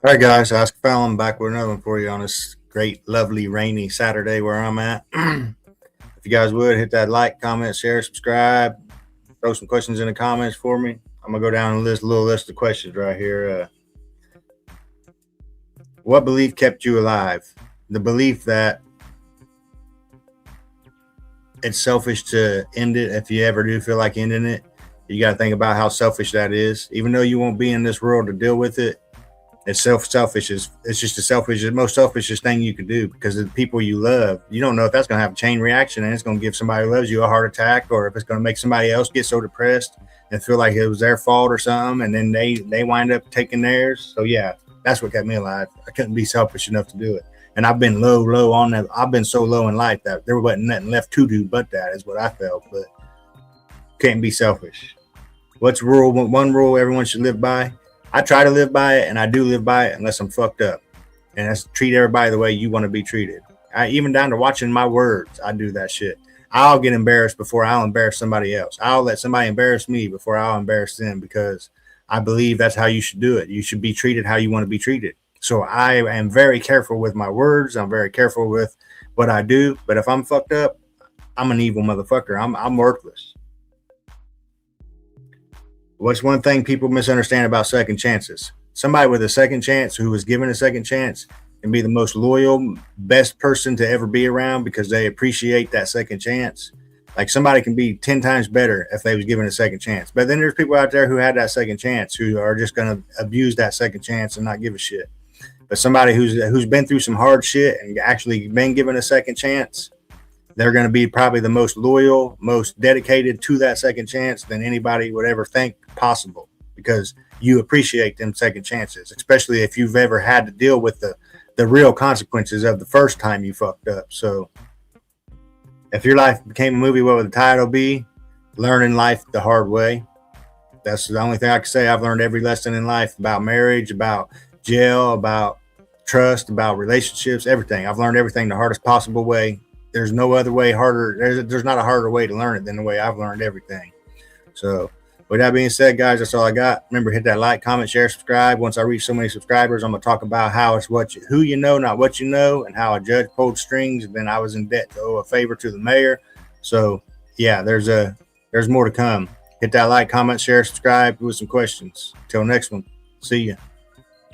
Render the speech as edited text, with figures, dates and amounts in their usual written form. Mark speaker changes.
Speaker 1: All right, guys. Ask Felon back with another one for you on this great, lovely, rainy Saturday where I'm at. If you guys would hit that like, comment, share, subscribe, throw some questions in the comments for me. I'm gonna go down a little list of questions right here. What belief kept you alive? The belief that it's selfish to end it. If you ever do feel like ending it, you got to think about how selfish that is. Even though you won't be in this world to deal with it, it's selfish. It's just the most selfishest thing you can do because of the people you love. You don't know if that's going to have a chain reaction and it's going to give somebody who loves you a heart attack, or if it's going to make somebody else get so depressed and feel like it was their fault or something, and then they wind up taking theirs. So yeah, that's what kept me alive. I couldn't be selfish enough to do it. And I've been low on that. I've been so low in life that there wasn't nothing left to do but that, is what I felt. But can't be selfish. What's rule? One rule everyone should live by. I try to live by it, and I do live by it unless I'm fucked up. And that's treat everybody the way you want to be treated. Even down to watching my words, I do that shit. I'll get embarrassed before I'll embarrass somebody else. I'll let somebody embarrass me before I'll embarrass them, because I believe that's how you should do it. You should be treated how you want to be treated. So I am very careful with my words. I'm very careful with what I do. But if I'm fucked up, I'm an evil motherfucker. I'm worthless. What's one thing people misunderstand about second chances? Somebody with a second chance who was given a second chance can be the most loyal, best person to ever be around because they appreciate that second chance. Like, somebody can be 10 times better if they was given a second chance. But then there's people out there who had that second chance who are just going to abuse that second chance and not give a shit. But somebody who's been through some hard shit and actually been given a second chance, they're going to be probably the most loyal, most dedicated to that second chance than anybody would ever think possible, because you appreciate them second chances, especially if you've ever had to deal with the real consequences of the first time you fucked up. So if your life became a movie, what would the title be? Learning life the hard way. That's the only thing I can say. I've learned every lesson in life about marriage, about jail, about trust, about relationships, everything. I've learned everything the hardest possible way. There's no other way harder. There's not a harder way to learn it than the way I've learned everything. So with that being said, guys, that's all I got. Remember, hit that like, comment, share, subscribe. Once I reach so many subscribers, I'm going to talk about how it's who you know, not what you know, and how a judge pulled strings, and then I was in debt to owe a favor to the mayor. So yeah, there's more to come. Hit that like, comment, share, subscribe with some questions. Till next one. See ya.